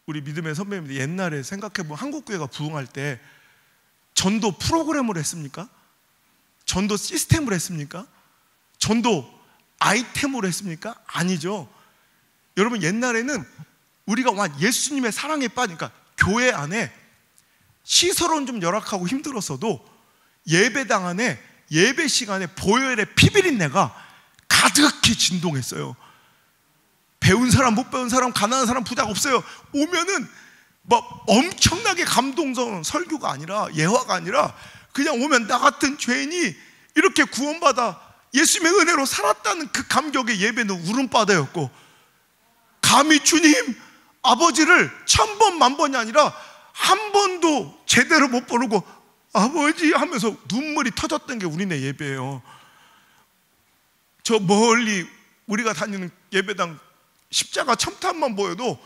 우리 믿음의 선배님들 옛날에 생각해보면 한국교회가 부흥할 때 전도 프로그램을 했습니까? 전도 시스템을 했습니까? 전도 아이템으로 했습니까? 아니죠. 여러분, 옛날에는 우리가 예수님의 사랑에 빠지니까 교회 안에 시설은 좀 열악하고 힘들었어도 예배당 안에 예배 시간에 보혈의 피비린내가 가득히 진동했어요. 배운 사람 못 배운 사람 가난한 사람 부자가 없어요. 오면은 막 엄청나게 감동성 설교가 아니라 예화가 아니라 그냥 오면 나 같은 죄인이 이렇게 구원받아 예수님의 은혜로 살았다는 그 감격의 예배는 울음바다였고, 감히 주님 아버지를 1000번 만번이 아니라 한 번도 제대로 못 부르고 아버지 하면서 눈물이 터졌던 게 우리네 예배예요. 저 멀리 우리가 다니는 예배당 십자가 첨탑만 보여도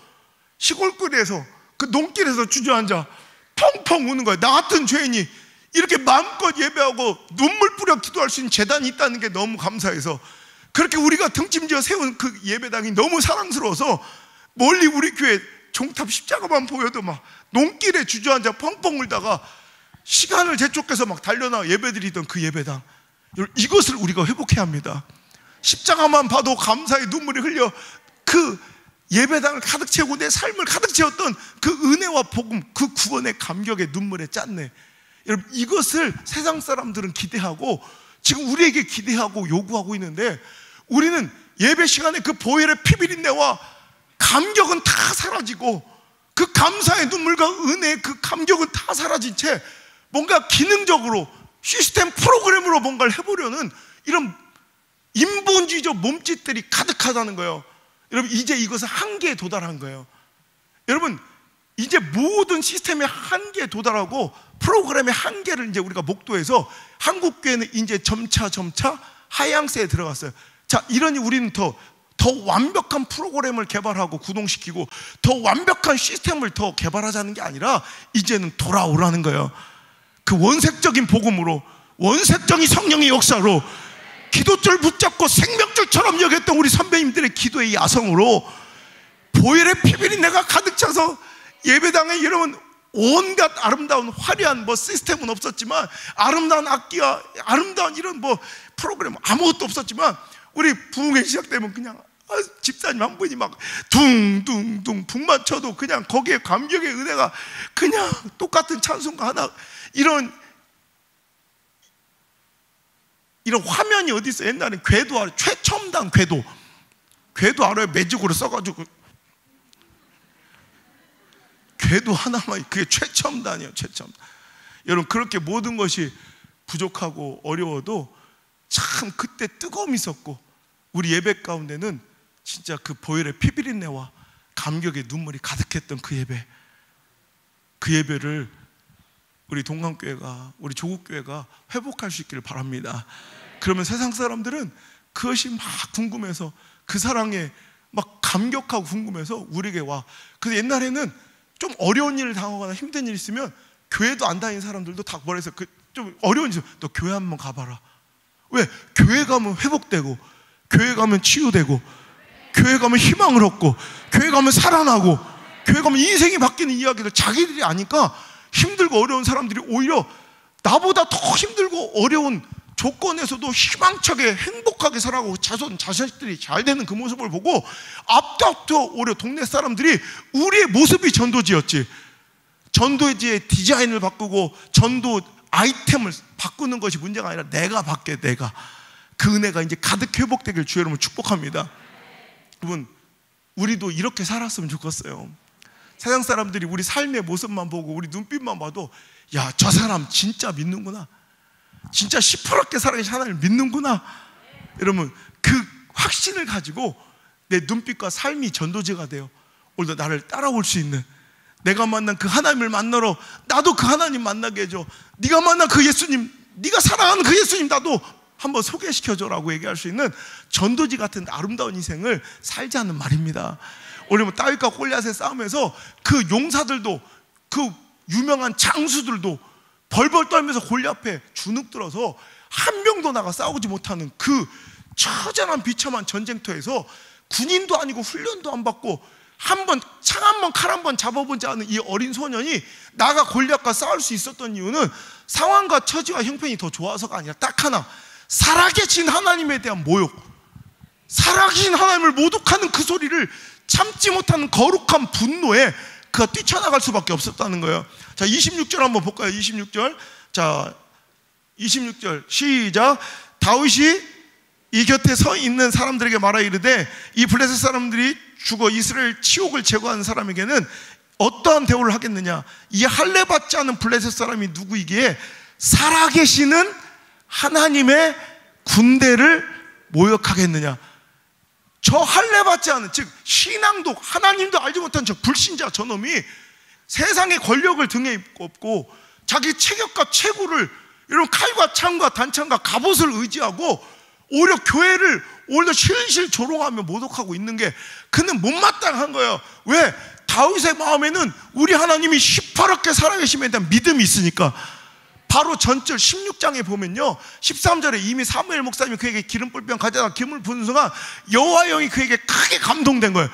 시골거리에서 그 농길에서 주저앉아 펑펑 우는 거예요. 나 같은 죄인이 이렇게 마음껏 예배하고 눈물 뿌려 기도할 수 있는 재단이 있다는 게 너무 감사해서, 그렇게 우리가 등짐지어 세운 그 예배당이 너무 사랑스러워서 멀리 우리 교회 종탑 십자가만 보여도 막 농길에 주저앉아 펑펑 울다가 시간을 재촉해서 막 달려나 예배드리던 그 예배당, 이것을 우리가 회복해야 합니다. 십자가만 봐도 감사의 눈물이 흘려 그 예배당을 가득 채우고 내 삶을 가득 채웠던 그 은혜와 복음, 그 구원의 감격의 눈물에 짰네. 여러분, 이것을 세상 사람들은 기대하고 지금 우리에게 기대하고 요구하고 있는데, 우리는 예배 시간에 그 보혈의 피비린내와 감격은 다 사라지고 그 감사의 눈물과 은혜의 그 감격은 다 사라진 채 뭔가 기능적으로 시스템 프로그램으로 뭔가를 해보려는 이런 인본주의적 몸짓들이 가득하다는 거예요. 여러분, 이제 이것은 한계에 도달한 거예요. 여러분, 이제 모든 시스템의 한계에 도달하고 프로그램의 한계를 이제 우리가 목도해서 한국교회는 이제 점차 하향세에 들어갔어요. 자, 이러니 우리는 더 완벽한 프로그램을 개발하고 구동시키고 더 완벽한 시스템을 더 개발하자는 게 아니라 이제는 돌아오라는 거예요. 그 원색적인 복음으로, 원색적인 성령의 역사로, 기도줄 붙잡고 생명줄처럼 여겼던 우리 선배님들의 기도의 야성으로 보혈의 피비린내가 가득 차서 예배당에 여러분 온갖 아름다운 화려한 시스템은 없었지만, 아름다운 악기와 아름다운 이런 프로그램 아무것도 없었지만, 우리 부흥회 시작되면 그냥 집사님 한 분이 막 둥둥둥 북만 쳐도 그냥 거기에 감격의 은혜가 그냥 똑같은 찬송가 하나, 이런 화면이 어디 있어요? 옛날에 궤도 알아요? 최첨단 궤도 알아요? 매직으로 써가지고 궤도 하나만, 그게 최첨단이에요. 최첨단. 여러분, 그렇게 모든 것이 부족하고 어려워도 참 그때 뜨거움이 있었고, 우리 예배 가운데는 진짜 그 보혈의 피비린내와 감격의 눈물이 가득했던 그 예배를 우리 동강교회가, 우리 조국교회가 회복할 수 있기를 바랍니다. 그러면 세상 사람들은 그것이 막 궁금해서, 그 사랑에 막 감격하고 궁금해서 우리에게 와. 그래서 옛날에는 좀 어려운 일을 당하거나 힘든 일이 있으면 교회도 안 다니는 사람들도 다 뭐라 해서 좀 어려운 일 있으면 너 교회 한번 가봐라. 왜? 교회 가면 회복되고, 교회 가면 치유되고, 교회 가면 희망을 얻고, 교회 가면 살아나고, 교회 가면 인생이 바뀌는 이야기를 자기들이 아니까 힘들고 어려운 사람들이 오히려 나보다 더 힘들고 어려운 조건에서도 희망차게 행복하게 살아가고 자식들이 잘 되는 그 모습을 보고 앞부터 오히려 동네 사람들이 우리의 모습이 전도지였지, 전도지의 디자인을 바꾸고 전도 아이템을 바꾸는 것이 문제가 아니라 내가 바뀌어, 내가 그 은혜가 이제 가득 회복되길 주의 이름으로 축복합니다. 여러분, 우리도 이렇게 살았으면 좋겠어요. 세상 사람들이 우리 삶의 모습만 보고 우리 눈빛만 봐도 야, 저 사람 진짜 믿는구나, 진짜 시퍼렇게 살아계신 하나님을 믿는구나. 여러분, 그 확신을 가지고 내 눈빛과 삶이 전도제가 돼요. 오늘도 나를 따라올 수 있는, 내가 만난 그 하나님을 만나러 나도 그 하나님 만나게 해줘. 네가 만난 그 예수님, 네가 사랑하는 그 예수님 나도 한번 소개시켜줘라고 얘기할 수 있는 전도지 같은 아름다운 인생을 살자는 말입니다. 오늘 다윗과 골리앗의 싸움에서 그 용사들도, 그 유명한 장수들도 벌벌 떨면서 골리앗 앞에 주눅들어서 한 명도 나가 싸우지 못하는 그 처절한 비참한 전쟁터에서 군인도 아니고 훈련도 안 받고 창 한 번, 칼 한 번 잡아보지 않은 이 어린 소년이 나가 골리앗과 싸울 수 있었던 이유는 상황과 처지와 형편이 더 좋아서가 아니라 딱 하나, 살아계신 하나님에 대한 모욕, 살아계신 하나님을 모독하는 그 소리를 참지 못하는 거룩한 분노에 그가 뛰쳐나갈 수밖에 없었다는 거예요. 자, 26절 한번 볼까요? 26절. 자, 26절 시작. 다윗이 이 곁에 서 있는 사람들에게 말하 이르되 이 블레셋 사람들이 죽어 이스라엘 치욕을 제거하는 사람에게는 어떠한 대우를 하겠느냐? 이 할례 받지 않은 블레셋 사람이 누구이기에 살아계시는 하나님의 군대를 모욕하겠느냐? 저 할례 받지 않은, 즉 신앙도 하나님도 알지 못한 저 불신자 저놈이 세상의 권력을 등에 업고 자기 체격과 체구를 이런 칼과 창과 단창과 갑옷을 의지하고 오히려 교회를 오히려 실실 조롱하며 모독하고 있는 게 그는 못마땅한 거예요. 왜? 다윗의 마음에는 우리 하나님이 시퍼렇게 살아계심에 대한 믿음이 있으니까. 바로 전절 16장에 보면요, 13절에 이미 사무엘 목사님이 그에게 기름불병 가져다가 기름을 부은 순간 여호와의 영이 그에게 크게 감동된 거예요.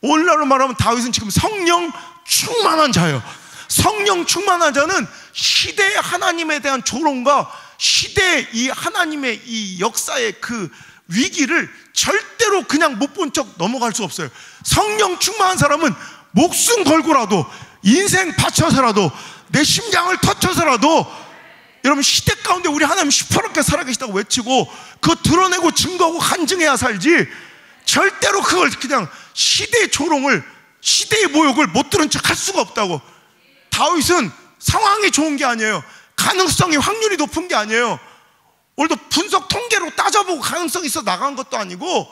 오늘날로 말하면 다윗은 지금 성령 충만한 자예요. 성령 충만한 자는 시대의 하나님에 대한 조롱과 시대의 이 하나님의 이 역사의 그 위기를 절대로 그냥 못 본 척 넘어갈 수 없어요. 성령 충만한 사람은 목숨 걸고라도 인생 바쳐서라도 내 심장을 터쳐서라도 여러분 시대 가운데 우리 하나님 시퍼렇게 살아계시다고 외치고 그거 드러내고 증거하고 간증해야 살지, 절대로 그걸 그냥 시대의 조롱을 시대의 모욕을 못 들은 척 할 수가 없다고. 다윗은 상황이 좋은 게 아니에요. 가능성이 확률이 높은 게 아니에요. 오늘도 분석 통계로 따져보고 가능성이 있어 나간 것도 아니고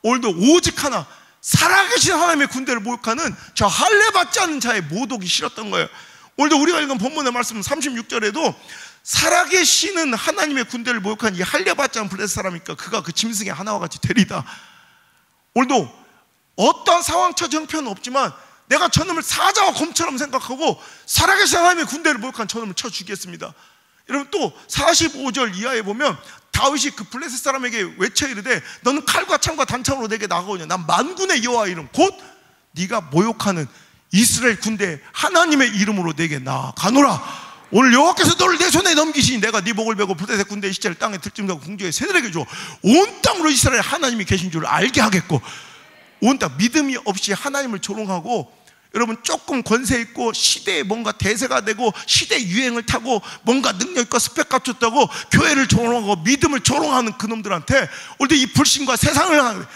오늘도 오직 하나, 살아계신 하나님의 군대를 모욕하는 저 할례 받지 않는 자의 모독이 싫었던 거예요. 오늘도 우리가 읽은 본문의 말씀 36절에도 살아계시는 하나님의 군대를 모욕한 이 할례 받지 않은 블레셋 사람이니까 그가 그 짐승의 하나와 같이 되리다. 오늘도 어떠한 상황 처지 형편은 없지만 내가 저놈을 사자와 곰처럼 생각하고 살아계신 하나님의 군대를 모욕한 저놈을 쳐 죽이겠습니다. 여러분 또 45절 이하에 보면 다윗이 그 블레셋 사람에게 외쳐 이르되 너는 칼과 창과 단창으로 내게 나가오냐? 난 만군의 여호와 이름 곧 네가 모욕하는 이스라엘 군대 하나님의 이름으로 내게 나아가노라. 오늘 여호와께서 너를 내 손에 넘기시니 내가 네 목을 베고 블레셋 군대의 시체를 땅에 들짐하고 궁중의 새들에게 줘 온 땅으로 이스라엘 하나님이 계신 줄 알게 하겠고. 온 땅 믿음이 없이 하나님을 조롱하고 여러분 조금 권세 있고 시대에 뭔가 대세가 되고 시대 유행을 타고 뭔가 능력 있고 스펙 갖췄다고 교회를 조롱하고 믿음을 조롱하는 그놈들한테 오늘도 이 불신과 세상을 하는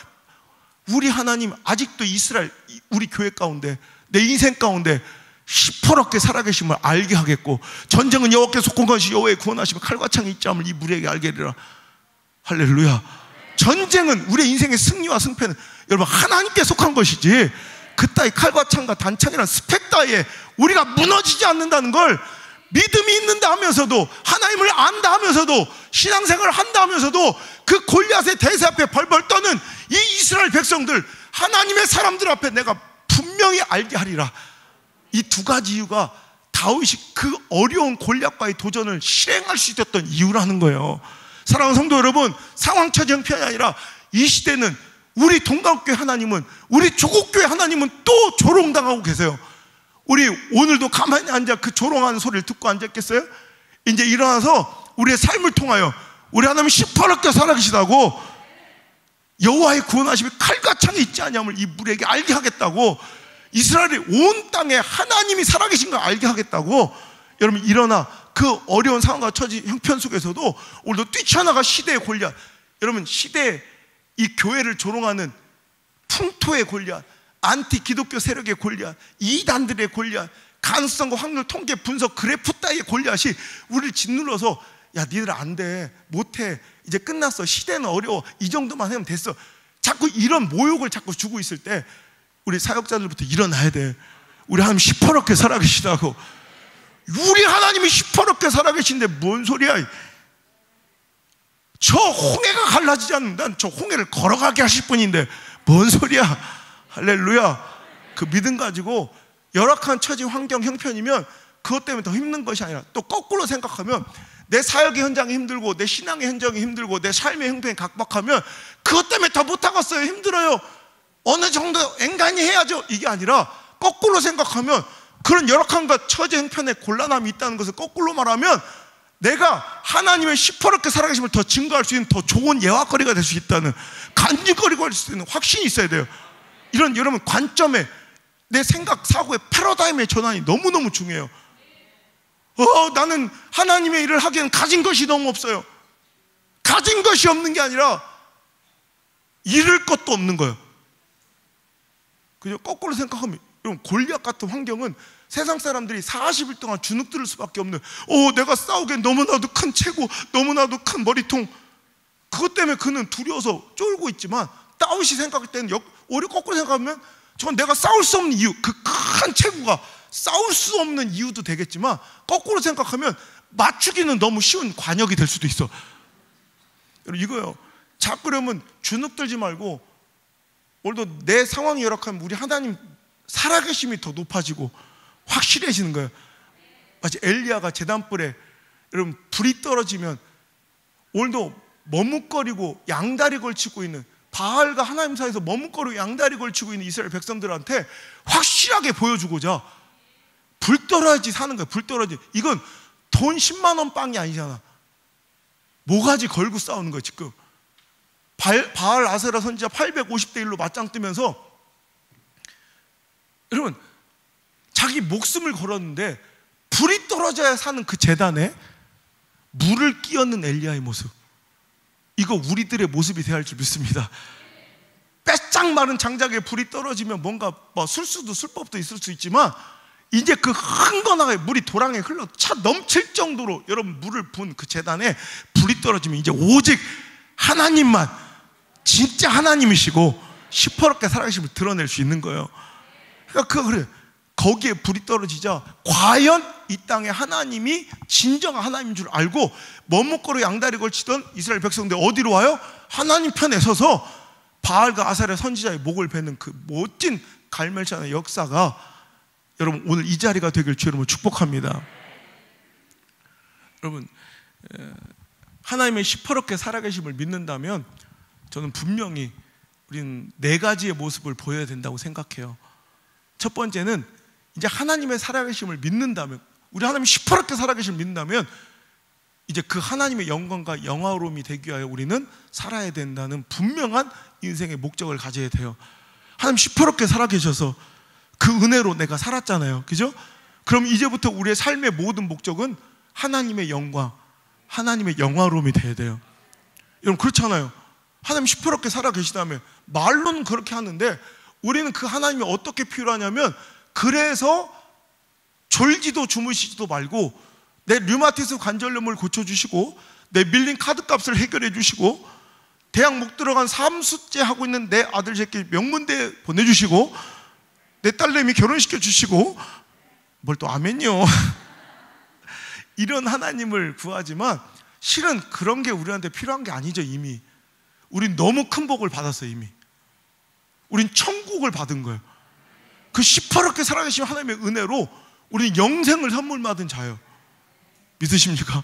우리 하나님 아직도 이스라엘 우리 교회 가운데 내 인생 가운데 시퍼렇게 살아계심을 알게 하겠고 전쟁은 여호와께 속한 것이 여호와의 구원하시면 칼과 창이 있지 않음을 이 무리에게 알게 하리라. 할렐루야. 전쟁은 우리의 인생의 승리와 승패는 여러분 하나님께 속한 것이지 그따위 칼과 창과 단창이라는 스펙 따위에 우리가 무너지지 않는다는 걸 믿음이 있는다 하면서도 하나님을 안다 하면서도 신앙생활을 한다 하면서도 그 골리앗의 대세 앞에 벌벌 떠는 이 이스라엘 백성들 하나님의 사람들 앞에 내가 분명히 알게 하리라. 이 두 가지 이유가 다윗이 그 어려운 골리앗과의 도전을 실행할 수 있었던 이유라는 거예요. 사랑하는 성도 여러분, 상황 처지 형편이 아니라 이 시대는 우리 동가교회 하나님은 우리 조국교회 하나님은 또 조롱당하고 계세요. 우리 오늘도 가만히 앉아 그 조롱하는 소리를 듣고 앉았겠어요? 이제 일어나서 우리의 삶을 통하여 우리 하나님 시퍼렇게 살아계시다고 여호와의 구원하심이 칼과 창이 있지 않냐면 이 무리에게 알게 하겠다고 이스라엘이 온 땅에 하나님이 살아계신 걸 알게 하겠다고 여러분 일어나 그 어려운 상황과 처지 형편 속에서도 오늘도 뛰쳐나가 시대의 골리앗 여러분 시대의 이 교회를 조롱하는 풍토의 골리앗 안티 기독교 세력의 골리앗 이단들의 골리앗 가능성과 확률 통계 분석 그래프 따위의 골리앗이 우리를 짓눌러서 야 니들 안 돼 못해 이제 끝났어 시대는 어려워 이 정도만 하면 됐어 자꾸 이런 모욕을 자꾸 주고 있을 때 우리 사역자들부터 일어나야 돼. 우리 하나님 시퍼렇게 살아계시다고. 우리 하나님이 시퍼렇게 살아계신데 뭔 소리야. 저 홍해가 갈라지지 않는다. 저 홍해를 걸어가게 하실 분인데 뭔 소리야. 할렐루야. 그 믿음 가지고 열악한 처지 환경 형편이면 그것 때문에 더 힘든 것이 아니라 또 거꾸로 생각하면 내 사역의 현장이 힘들고 내 신앙의 현장이 힘들고 내 삶의 형편이 각박하면 그것 때문에 더 못하겠어요. 힘들어요. 어느 정도 앵간히 해야죠, 이게 아니라 거꾸로 생각하면 그런 열악함과 처지 형편에 곤란함이 있다는 것을 거꾸로 말하면 내가 하나님의 시퍼렇게 살아계심을 더 증거할 수 있는 더 좋은 예화거리가 될 수 있다는, 간증거리가 될 수 있는 확신이 있어야 돼요. 이런 여러분 관점에, 내 생각 사고의 패러다임의 전환이 너무너무 중요해요. 나는 하나님의 일을 하기에는 가진 것이 너무 없어요. 가진 것이 없는 게 아니라 잃을 것도 없는 거예요. 그죠? 거꾸로 생각하면 여러분, 골리앗 같은 환경은 세상 사람들이 40일 동안 주눅 들을 수밖에 없는, 내가 싸우기엔 너무나도 큰 체구, 너무나도 큰 머리통, 그것 때문에 그는 두려워서 쫄고 있지만, 다윗이 생각할 때는 오히려 거꾸로 생각하면 저건 내가 싸울 수 없는 이유, 그 큰 체구가 싸울 수 없는 이유도 되겠지만, 거꾸로 생각하면 맞추기는 너무 쉬운 관역이 될 수도 있어. 여러분, 이거요, 자꾸 그러면 주눅 들지 말고, 오늘도 내 상황이 열악하면 우리 하나님 살아계심이 더 높아지고 확실해지는 거예요. 마치 엘리야가 제단불에, 여러분, 불이 떨어지면 오늘도 머뭇거리고 양다리 걸치고 있는, 바알과 하나님 사이에서 머뭇거리고 양다리 걸치고 있는 이스라엘 백성들한테 확실하게 보여주고자 불 떨어지지 사는 거예요. 불 떨어지지. 이건 돈 10만 원 빵이 아니잖아. 모가지 걸고 싸우는 거예요. 지금 바알 아세라 선지자 850대 1로 맞짱 뜨면서, 여러분, 자기 목숨을 걸었는데 불이 떨어져야 사는 그 제단에 물을 끼얹는 엘리야의 모습, 이거 우리들의 모습이 되어야 할 줄 믿습니다. 빼짝 마른 장작에 불이 떨어지면 뭔가 술수도 술법도 있을 수 있지만, 이제 그 흥건하게 물이 도랑에 흘러 차 넘칠 정도로 여러분 물을 부은 그 제단에 불이 떨어지면 이제 오직 하나님만, 진짜 하나님이시고 시퍼렇게 살아계심을 드러낼 수 있는 거예요. 그러니까 그래, 거기에 불이 떨어지자 과연 이 땅에 하나님이 진정한 하나님인 줄 알고 머뭇거리고 양다리 걸치던 이스라엘 백성들 어디로 와요? 하나님 편에 서서 바알과 아사랴 선지자의 목을 베는 그 멋진 갈멜찬의 역사가 여러분 오늘 이 자리가 되길 주 여러분 축복합니다. 여러분, 하나님의 시퍼렇게 살아계심을 믿는다면 저는 분명히 우리는 4가지의 모습을 보여야 된다고 생각해요. 첫 번째는 이제 하나님의 살아계심을 믿는다면, 우리 하나님이 시퍼렇게 살아계심을 믿는다면 이제 그 하나님의 영광과 영화로움이 되기 위하여 우리는 살아야 된다는 분명한 인생의 목적을 가져야 돼요. 하나님 시퍼렇게 살아계셔서 그 은혜로 내가 살았잖아요. 그죠? 그럼 이제부터 우리의 삶의 모든 목적은 하나님의 영광, 하나님의 영화로움이 돼야 돼요. 여러분, 그렇잖아요. 하나님 시퍼렇게 살아계시다면 말로는 그렇게 하는데 우리는 그 하나님이 어떻게 필요하냐면, 그래서 졸지도 주무시지도 말고 내 류마티스 관절염을 고쳐주시고, 내 밀린 카드값을 해결해 주시고, 대학 못 들어간 삼수째 하고 있는 내 아들 새끼 명문대에 보내주시고, 내 딸내미 결혼시켜 주시고, 뭘 또 아멘요. 이런 하나님을 구하지만 실은 그런 게 우리한테 필요한 게 아니죠. 이미 우린 너무 큰 복을 받았어요. 이미 우린 천국을 받은 거예요. 그 시퍼렇게 살아계신 하나님의 은혜로 우리는 영생을 선물 받은 자예요. 믿으십니까?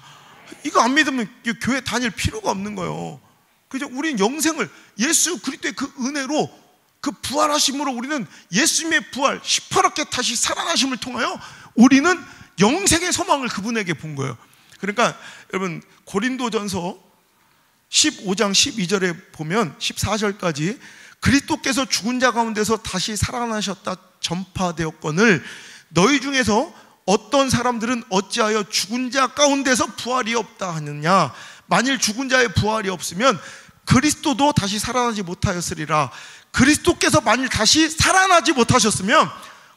이거 안 믿으면 교회 다닐 필요가 없는 거예요. 그죠? 우리는 영생을 예수 그리스도의 그 은혜로, 그 부활하심으로 우리는 예수님의 부활, 시퍼렇게 다시 살아나심을 통하여 우리는 영생의 소망을 그분에게 본 거예요. 그러니까 여러분, 고린도전서 15장 12절에 보면 14절까지 그리스도께서 죽은 자 가운데서 다시 살아나셨다 전파되었거늘 너희 중에서 어떤 사람들은 어찌하여 죽은 자 가운데서 부활이 없다 하느냐. 만일 죽은 자의 부활이 없으면 그리스도도 다시 살아나지 못하였으리라. 그리스도께서 만일 다시 살아나지 못하셨으면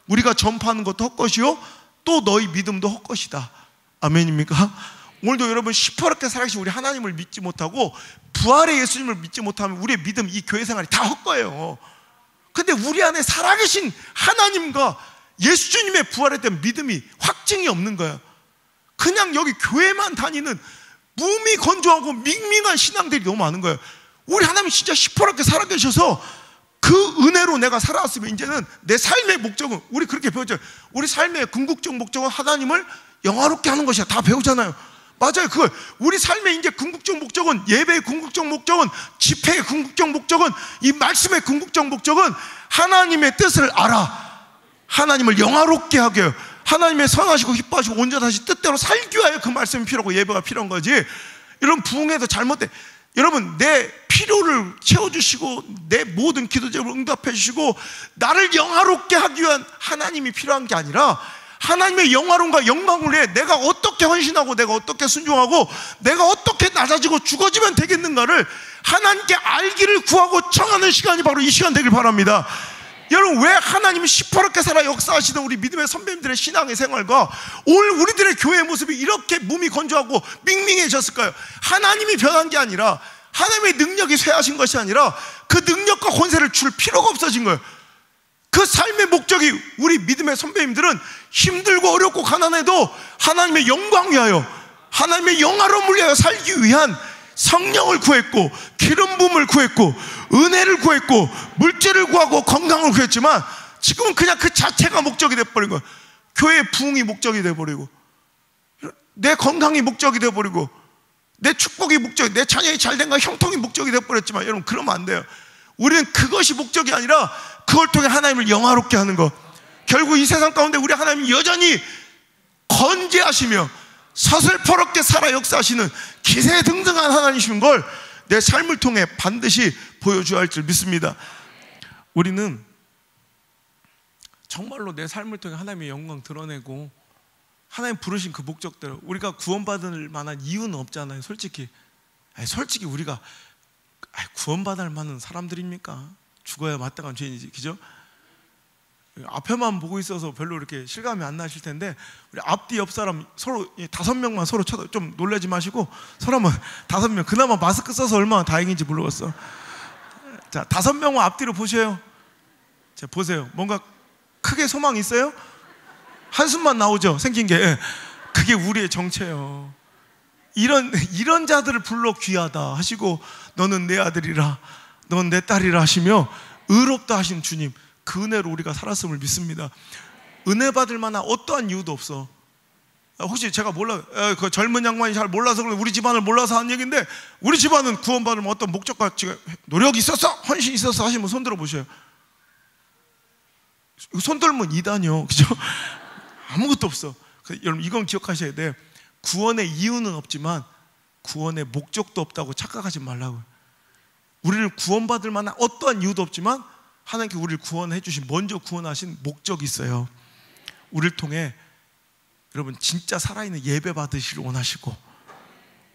우리가 전파하는 것도 헛것이요 또 너희 믿음도 헛것이다. 아멘입니까? 오늘도 여러분 시퍼렇게 살아계신 우리 하나님을 믿지 못하고 부활의 예수님을 믿지 못하면 우리의 믿음, 이 교회 생활이 다 헛거예요. 근데 우리 안에 살아계신 하나님과 예수님의 부활에 대한 믿음이, 확증이 없는 거야. 그냥 여기 교회만 다니는 몸이 건조하고 밍밍한 신앙들이 너무 많은 거예요. 우리 하나님이 진짜 시퍼렇게 살아계셔서 그 은혜로 내가 살아왔으면 이제는 내 삶의 목적은, 우리 그렇게 배웠잖아요. 우리 삶의 궁극적 목적은 하나님을 영화롭게 하는 것이야. 다 배우잖아요. 맞아요. 그걸 우리 삶의 이제 궁극적 목적은, 예배의 궁극적 목적은, 집회의 궁극적 목적은, 이 말씀의 궁극적 목적은 하나님의 뜻을 알아, 하나님을 영화롭게 하게 해요. 하나님의 선하시고 기뻐하시고 온전하신 뜻대로 살기 위하여 그 말씀이 필요하고 예배가 필요한 거지. 여러분, 부흥회도 잘못돼. 여러분, 내 필요를 채워주시고 내 모든 기도 제목을 응답해 주시고 나를 영화롭게 하기 위한 하나님이 필요한 게 아니라, 하나님의 영화로움과 영광을 위해 내가 어떻게 헌신하고 내가 어떻게 순종하고 내가 어떻게 낮아지고 죽어지면 되겠는가를 하나님께 알기를 구하고 청하는 시간이 바로 이 시간 되길 바랍니다. 여러분, 왜 하나님이 시퍼렇게 살아 역사하시던 우리 믿음의 선배님들의 신앙의 생활과 오늘 우리들의 교회의 모습이 이렇게 몸이 건조하고 밍밍해졌을까요? 하나님이 변한 게 아니라, 하나님의 능력이 쇠하신 것이 아니라 그 능력과 권세를 줄 필요가 없어진 거예요. 그 삶의 목적이, 우리 믿음의 선배님들은 힘들고 어렵고 가난해도 하나님의 영광 위하여, 하나님의 영화로움을 위하여 살기 위한 성령을 구했고, 기름 부음을 구했고, 은혜를 구했고, 물질을 구하고 건강을 구했지만, 지금은 그냥 그 자체가 목적이 돼버린 거예요. 교회의 부흥이 목적이 돼버리고, 내 건강이 목적이 돼버리고, 내 축복이 목적이, 내 자녀의 잘된가 형통이 목적이 돼버렸지만, 여러분, 그러면 안 돼요. 우리는 그것이 목적이 아니라 그걸 통해 하나님을 영화롭게 하는 것. 결국 이 세상 가운데 우리 하나님이 여전히 건재하시며 서슬퍼렇게 살아 역사하시는 기세등등한 하나님이신 걸 내 삶을 통해 반드시 보여줘야 할 줄 믿습니다. 우리는 정말로 내 삶을 통해 하나님의 영광 드러내고, 하나님 부르신 그 목적대로 우리가 구원받을 만한 이유는 없잖아요. 솔직히 우리가 구원받을 만한 사람들입니까? 죽어야 마땅한 죄인이지, 그죠? 앞에만 보고 있어서 별로 이렇게 실감이 안 나실 텐데, 우리 앞뒤 옆 사람 서로 5명만 서로 쳐다, 좀 놀라지 마시고 서로 한번 5명, 그나마 마스크 써서 얼마나 다행인지 모르겠어. 자, 5명만 앞뒤로 보셔요. 자, 보세요. 뭔가 크게 소망 있어요? 한숨만 나오죠? 생긴 게. 그게 우리의 정체예요. 이런 자들을 불러 귀하다 하시고, 너는 내 아들이라, 넌 내 딸이라 하시며 의롭다 하신 주님, 그 은혜로 우리가 살았음을 믿습니다. 은혜 받을 만한 어떠한 이유도 없어. 혹시 제가 그 젊은 양반이 잘 몰라서 그래, 우리 집안을 몰라서 하는 얘기인데, 우리 집안은 구원받으면 어떤 목적과 노력이 있었어, 헌신이 있었어 하시면 손 들어 보셔요. 손 들면 이단이요, 그죠? 아무것도 없어. 여러분, 이건 기억하셔야 돼. 구원의 이유는 없지만 구원의 목적도 없다고 착각하지 말라고요. 우리를 구원받을 만한 어떠한 이유도 없지만 하나님께 우리를 구원해 주신, 먼저 구원하신 목적이 있어요. 우리를 통해 여러분 진짜 살아있는 예배 받으시길 원하시고,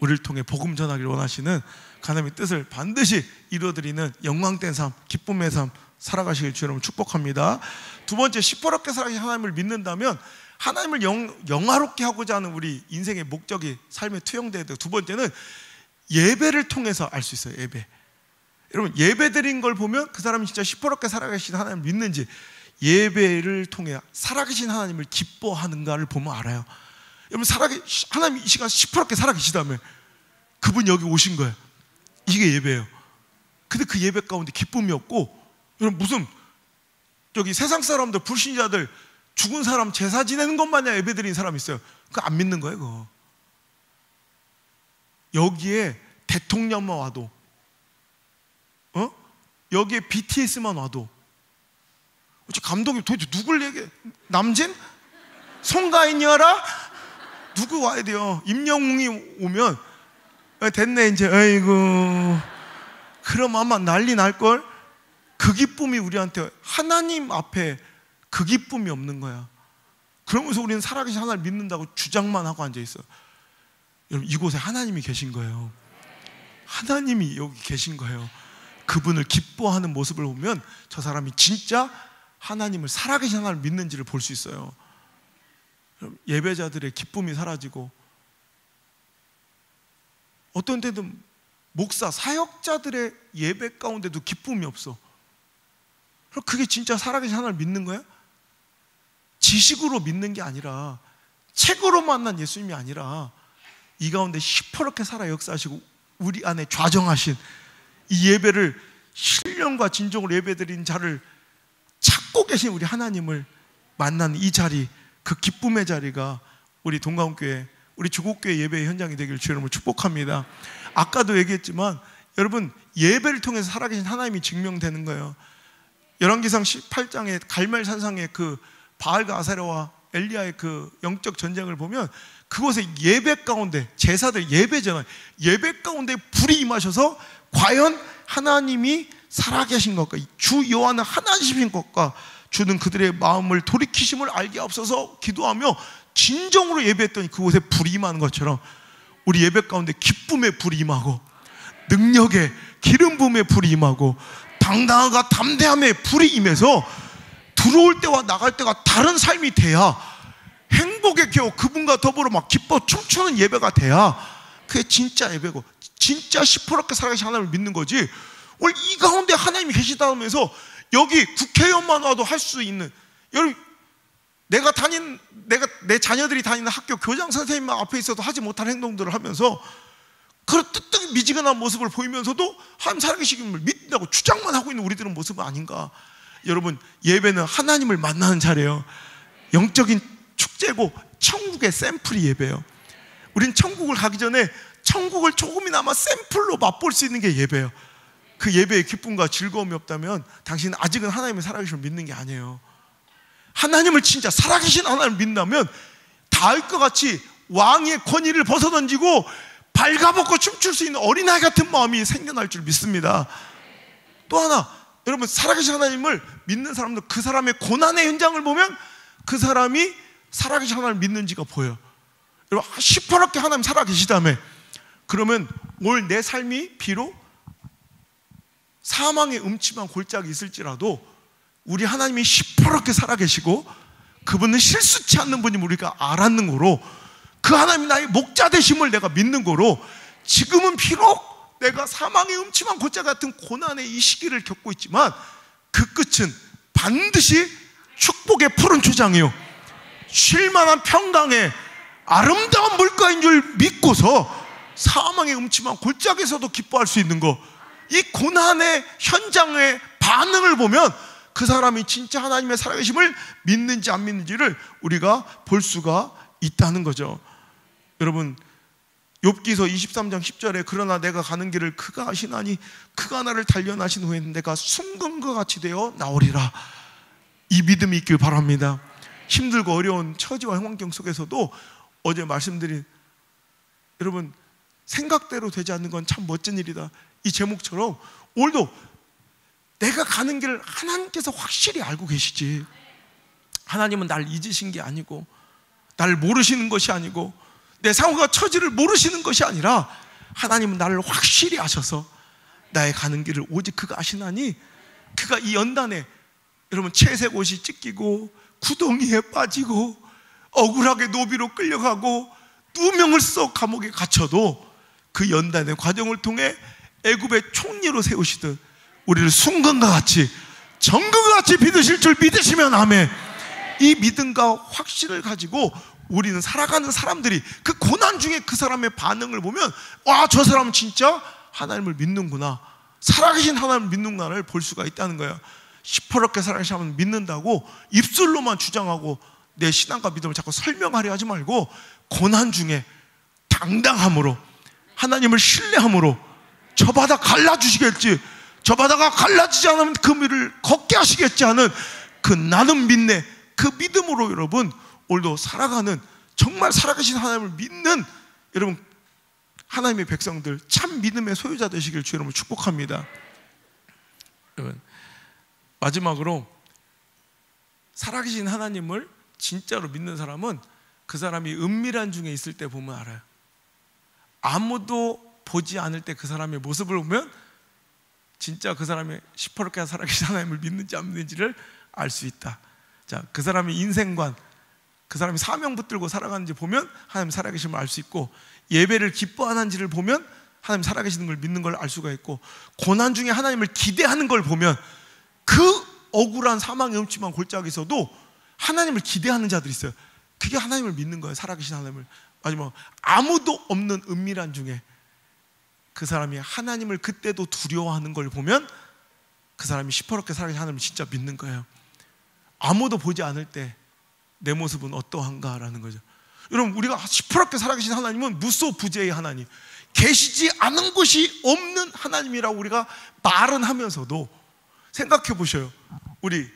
우리를 통해 복음 전하기를 원하시는 하나님의 뜻을 반드시 이루어드리는 영광된 삶, 기쁨의 삶 살아가시길 주 여러분 축복합니다. 두 번째, 시퍼렇게 살아가신 하나님을 믿는다면 하나님을 영화롭게 하고자 하는 우리 인생의 목적이 삶에 투영돼야 돼요. 두 번째는 예배를 통해서 알 수 있어요. 예배. 여러분, 예배 드린 걸 보면 그 사람이 진짜 시퍼렇게 살아계신 하나님을 믿는지, 예배를 통해 살아계신 하나님을 기뻐하는가를 보면 알아요. 여러분, 하나님 이 시간 시퍼렇게 살아계시다면 그분 여기 오신 거예요. 이게 예배예요. 근데 그 예배 가운데 기쁨이 없고, 여러분 무슨 여기 세상 사람들, 불신자들 죽은 사람 제사 지내는 것 마냥 예배 드리는 사람이 있어요. 그거 안 믿는 거예요. 그거. 여기에 대통령만 와도, 여기에 BTS만 와도, 감독이 도대체 누굴 얘기해? 남진? 송가인이어라? 누구 와야 돼요? 임영웅이 오면 됐네 이제, 아이고, 그럼 아마 난리 날걸? 그 기쁨이 우리한테, 하나님 앞에 그 기쁨이 없는 거야. 그러면서 우리는 살아계신 하나님을 믿는다고 주장만 하고 앉아있어. 여러분, 이곳에 하나님이 계신 거예요. 하나님이 여기 계신 거예요. 그분을 기뻐하는 모습을 보면 저 사람이 진짜 하나님을, 살아계신 하나님을 믿는지를 볼 수 있어요. 예배자들의 기쁨이 사라지고, 어떤 때는 목사, 사역자들의 예배 가운데도 기쁨이 없어. 그럼 그게 진짜 살아계신 하나님을 믿는 거야? 지식으로 믿는 게 아니라, 책으로 만난 예수님이 아니라, 이 가운데 시퍼렇게 살아 역사하시고 우리 안에 좌정하신 이 예배를 신령과 진정으로 예배드린 자를 찾고 계신 우리 하나님을 만나는 이 자리, 그 기쁨의 자리가 우리 동가운교회, 우리 조국교회 예배의 현장이 되길 주 여러분을 축복합니다. 아까도 얘기했지만 여러분, 예배를 통해서 살아계신 하나님이 증명되는 거예요. 열왕기상 18장의 갈멜산상의 그 바알과 아세라와 엘리야의 그 영적 전쟁을 보면 그곳에 예배 가운데, 제사들 예배잖아요. 예배 가운데 불이 임하셔서 과연 하나님이 살아계신 것과 주 여호와는 하나님이신 것과 주는 그들의 마음을 돌이키심을 알게 앞서서 기도하며 진정으로 예배했더니 그곳에 불이 임하는 것처럼 우리 예배 가운데 기쁨의 불이 임하고 능력의 기름 부음의 불이 임하고 당당함과 담대함의 불이 임해서 들어올 때와 나갈 때가 다른 삶이 돼야, 행복에 겨워 그분과 더불어 막 기뻐 춤추는 예배가 돼야 그게 진짜 예배고 진짜 시퍼렇게 살아계신 하나님을 믿는 거지. 오늘 이 가운데 하나님이 계시다면서 여기 국회의원만 와도 할 수 있는, 여러분 내 자녀들이 다니는 학교 교장 선생님 앞에 있어도 하지 못할 행동들을 하면서 그런 뜨뜻 미지근한 모습을 보이면서도 하나님 살아계심을 믿는다고 주장만 하고 있는 우리들은 모습은 아닌가. 여러분, 예배는 하나님을 만나는 자리예요. 영적인 축제고 천국의 샘플이 예배예요. 우린 천국을 가기 전에 천국을 조금이나마 샘플로 맛볼 수 있는 게 예배예요. 그 예배의 기쁨과 즐거움이 없다면 당신은 아직은 하나님의 살아계심을 믿는 게 아니에요. 하나님을 진짜 살아계신 하나님을 믿는다면 다윗과 같이 왕의 권위를 벗어던지고 발가벗고 춤출 수 있는 어린아이 같은 마음이 생겨날 줄 믿습니다. 또 하나, 여러분, 살아계신 하나님을 믿는 사람들, 그 사람의 고난의 현장을 보면 그 사람이 살아계신 하나님을 믿는지가 보여요. 여러분, 시퍼렇게 하나님 살아계시다며, 그러면 오늘 내 삶이 비록 사망의 음침한 골짜기 있을지라도 우리 하나님이 시퍼렇게 살아계시고 그분은 실수치 않는 분임을 우리가 알았는 거로, 그 하나님이 나의 목자 되심을 내가 믿는 거로, 지금은 비록 내가 사망의 음침한 골짜기 같은 고난의 이 시기를 겪고 있지만 그 끝은 반드시 축복의 푸른 초장이요 쉴만한 평강의 아름다운 물가인 줄 믿고서 사망의 음침한 골짜기에서도 기뻐할 수 있는 거, 이 고난의 현장의 반응을 보면 그 사람이 진짜 하나님의 살아계심을 믿는지 안 믿는지를 우리가 볼 수가 있다는 거죠. 여러분, 욥기서 23장 10절에 그러나 내가 가는 길을 그가 아시나니 그가 나를 단련하신 후에는 내가 순금과 같이 되어 나오리라. 이 믿음이 있길 바랍니다. 힘들고 어려운 처지와 환경 속에서도 어제 말씀드린, 여러분, 생각대로 되지 않는 건 참 멋진 일이다, 이 제목처럼 오늘도 내가 가는 길을 하나님께서 확실히 알고 계시지. 하나님은 날 잊으신 게 아니고 나를 모르시는 것이 아니고 내 상황과 처지를 모르시는 것이 아니라 하나님은 나를 확실히 아셔서 나의 가는 길을 오직 그가 아시나니, 그가 이 연단에 여러분 채색 옷이 찢기고 구덩이에 빠지고 억울하게 노비로 끌려가고 누명을 써 감옥에 갇혀도 그 연단의 과정을 통해 애굽의 총리로 세우시듯 우리를 순금과 같이 정금과 같이 빚으실 줄 믿으시면 아멘. 이 믿음과 확신을 가지고 우리는 살아가는 사람들이 그 고난 중에 그 사람의 반응을 보면, 와, 저 사람은 진짜 하나님을 믿는구나, 살아계신 하나님을 믿는구나를 볼 수가 있다는 거예요. 시퍼렇게 살아계신 하나님을 믿는다고 입술로만 주장하고 내 신앙과 믿음을 자꾸 설명하려 하지 말고 고난 중에 당당함으로 하나님을 신뢰함으로 저 바다 갈라주시겠지, 저 바다가 갈라지지 않으면 그 물을 걷게 하시겠지 하는 그 나는 믿네, 그 믿음으로 여러분 오늘도 살아가는, 정말 살아계신 하나님을 믿는 여러분 하나님의 백성들, 참 믿음의 소유자 되시길 주 여러분 축복합니다. 여러분, 마지막으로 살아계신 하나님을 진짜로 믿는 사람은 그 사람이 은밀한 중에 있을 때 보면 알아요. 아무도 보지 않을 때 그 사람의 모습을 보면 진짜 그 사람이 시퍼렇게 살아계신 하나님을 믿는지 안 믿는지를 알 수 있다. 자, 그 사람의 인생관, 그 사람이 사명 붙들고 살아가는지 보면 하나님 살아계심을 알 수 있고, 예배를 기뻐하는지를 보면 하나님 살아계시는 걸 믿는 걸 알 수가 있고, 고난 중에 하나님을 기대하는 걸 보면 그 억울한 사망의 음침한 골짜기에서도 하나님을 기대하는 자들이 있어요. 그게 하나님을 믿는 거예요, 살아계신 하나님을. 마지막, 아무도 없는 은밀한 중에 그 사람이 하나님을 그때도 두려워하는 걸 보면 그 사람이 시퍼렇게 살아계신 하나님을 진짜 믿는 거예요. 아무도 보지 않을 때 내 모습은 어떠한가라는 거죠. 여러분, 우리가 시퍼렇게 살아계신 하나님은 무소부재의 하나님, 계시지 않은 것이 없는 하나님이라고 우리가 말은 하면서도 생각해 보셔요. 우리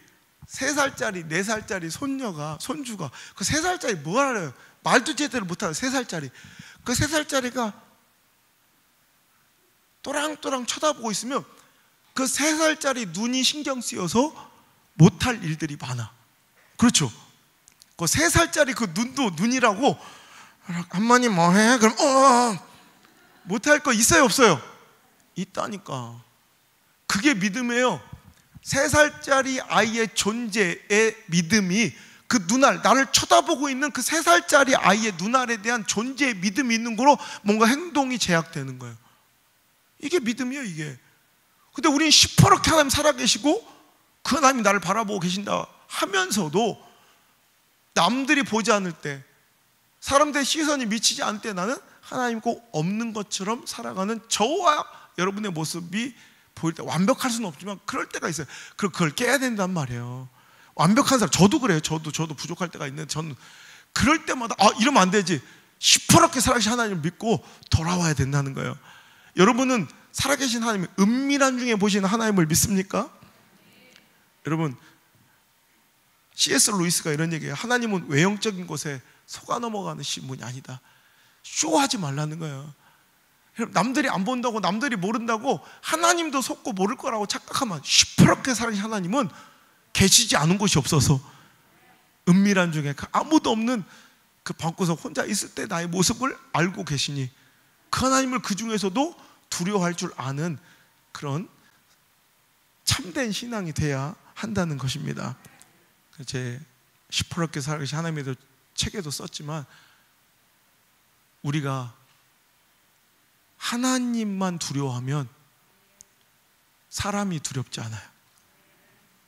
3살짜리, 4살짜리 손주가 그 3살짜리 뭐 알아요? 말도 제대로 못하는 3살짜리. 그 3살짜리가 또랑또랑 쳐다보고 있으면 그 3살짜리 눈이 신경 쓰여서 못할 일들이 많아. 그렇죠? 그 3살짜리 그 눈도 눈이라고, 한마니 뭐해? 그럼 못할 거 있어요 없어요? 있다니까. 그게 믿음이에요. 3살짜리 아이의 존재의 믿음이, 그 눈알, 나를 쳐다보고 있는 그 3살짜리 아이의 눈알에 대한 존재의 믿음이 있는 거로 뭔가 행동이 제약되는 거예요. 이게 믿음이에요, 이게. 근데 우리는 시퍼렇게 하나님 살아계시고 그 하나님이 나를 바라보고 계신다 하면서도 남들이 보지 않을 때, 사람들의 시선이 미치지 않을 때 나는 하나님 꼭 없는 것처럼 살아가는 저와 여러분의 모습이 보일 때, 완벽할 수는 없지만 그럴 때가 있어요. 그걸 깨야 된단 말이에요. 완벽한 사람, 저도 그래요. 저도 부족할 때가 있는데, 저는 그럴 때마다 이러면 안 되지, 시퍼렇게 살아계신 하나님을 믿고 돌아와야 된다는 거예요. 여러분은 살아계신 하나님이 은밀한 중에 보시는 하나님을 믿습니까? 여러분, C.S. 루이스가 이런 얘기해요. 하나님은 외형적인 것에 속아 넘어가는 신분이 아니다. 쇼하지 말라는 거예요. 남들이 안 본다고, 남들이 모른다고 하나님도 속고 모를 거라고 착각하면, 시퍼렇게 살아계신 하나님은 계시지 않은 곳이 없어서 은밀한 중에 아무도 없는 그 방구석 혼자 있을 때 나의 모습을 알고 계시니, 그 하나님을 그 중에서도 두려워할 줄 아는 그런 참된 신앙이 돼야 한다는 것입니다. 제 시퍼렇게 살아계신 하나님에 대해 책에도 썼지만, 우리가 하나님만 두려워하면 사람이 두렵지 않아요.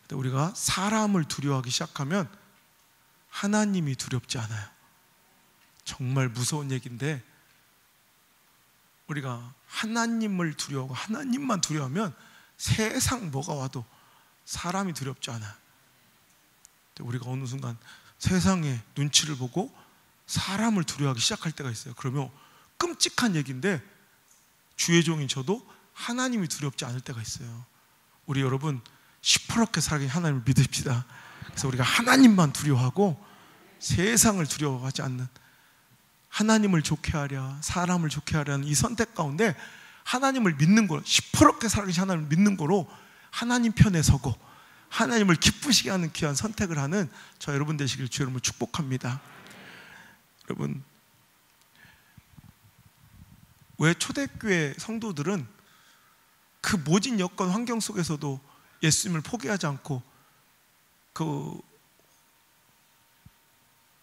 근데 우리가 사람을 두려워하기 시작하면 하나님이 두렵지 않아요. 정말 무서운 얘기인데, 우리가 하나님을 두려워하고 하나님만 두려워하면 세상 뭐가 와도 사람이 두렵지 않아요. 우리가 어느 순간 세상의 눈치를 보고 사람을 두려워하기 시작할 때가 있어요. 그러면 끔찍한 얘기인데, 주의 종인 저도 하나님이 두렵지 않을 때가 있어요. 우리 여러분, 시퍼렇게 살아계신 하나님을 믿읍시다. 그래서 우리가 하나님만 두려워하고 세상을 두려워하지 않는, 하나님을 좋게 하랴 사람을 좋게 하려는 이 선택 가운데 하나님을 믿는 거, 시퍼렇게 살아계신 하나님을 믿는 거로 하나님 편에 서고 하나님을 기쁘시게 하는 귀한 선택을 하는 저 여러분 되시길 주 여러분을 축복합니다. 여러분, 왜 초대교회 성도들은 그 모진 여건 환경 속에서도 예수님을 포기하지 않고 그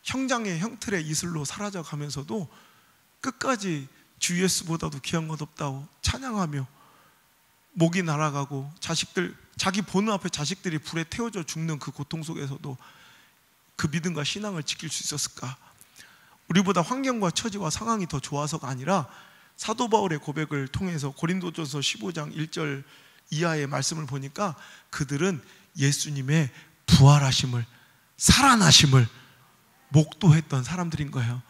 형장의 형틀의 이슬로 사라져 가면서도 끝까지 주 예수보다도 귀한 것 없다고 찬양하며, 목이 날아가고 자기 보는 앞에 자식들이 불에 태워져 죽는 그 고통 속에서도 그 믿음과 신앙을 지킬 수 있었을까? 우리보다 환경과 처지와 상황이 더 좋아서가 아니라 사도 바울의 고백을 통해서 고린도전서 15장 1절 이하의 말씀을 보니까 그들은 예수님의 부활하심을, 살아나심을 목도했던 사람들인 거예요.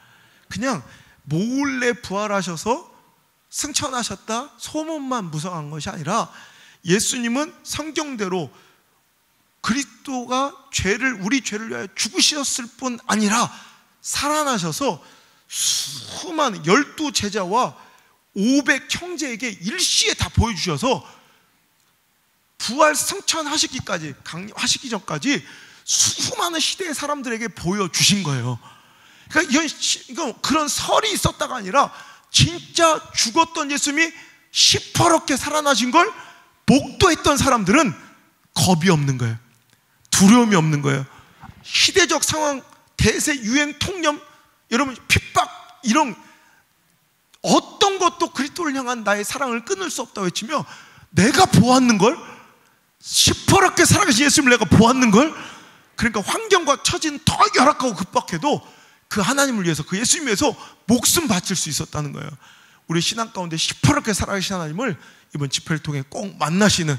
그냥 몰래 부활하셔서 승천하셨다 소문만 무성한 것이 아니라, 예수님은 성경대로 그리스도가 우리 죄를 위하여 죽으셨을 뿐 아니라 살아나셔서 수많은 12제자와 500 형제에게 일시에 다 보여주셔서 부활 승천하시기까지, 하시기 전까지 수많은 시대의 사람들에게 보여주신 거예요. 그러니까 이건 그런 설이 있었다가 아니라 진짜 죽었던 예수님이 시퍼렇게 살아나신 걸 목도했던 사람들은 겁이 없는 거예요. 두려움이 없는 거예요. 시대적 상황, 대세, 유행, 통념, 여러분 핍박, 이런 어떤 것도 그리스도를 향한 나의 사랑을 끊을 수 없다고 외치며, 내가 보았는걸, 시퍼렇게 살아계신 예수님을 내가 보았는걸. 그러니까 환경과 처지는 더 열악하고 급박해도 그 하나님을 위해서, 그 예수님 위해서 목숨 바칠 수 있었다는 거예요. 우리 신앙 가운데 시퍼렇게 살아계신 하나님을 이번 집회를 통해 꼭 만나시는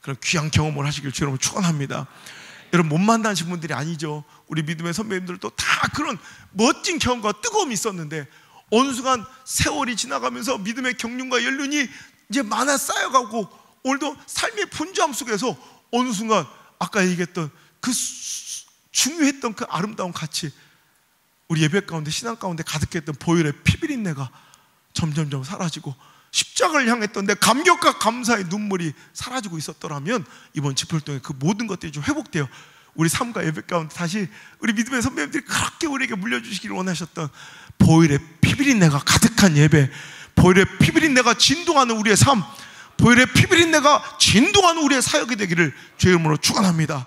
그런 귀한 경험을 하시길 주님을 축원합니다. 여러분 못 만나신 분들이 아니죠. 우리 믿음의 선배님들도 다 그런 멋진 경험과 뜨거움이 있었는데 어느 순간 세월이 지나가면서 믿음의 경륜과 연륜이 이제 많아 쌓여가고 오늘도 삶의 분주함 속에서 어느 순간 아까 얘기했던 그 중요했던 그 아름다운 가치, 우리 예배 가운데 신앙 가운데 가득했던 보혈의 피비린내가 점점점 사라지고 십자가를 향했던 내 감격과 감사의 눈물이 사라지고 있었더라면 이번 집회활동에 그 모든 것들이 좀 회복되어 우리 삶과 예배 가운데 다시 우리 믿음의 선배님들이 그렇게 우리에게 물려주시기를 원하셨던 보혈의 피비린내가 가득한 예배, 보혈의 피비린내가 진동하는 우리의 삶, 보혈의 피비린내가 진동하는 우리의 사역이 되기를 주의 이름으로 축원합니다.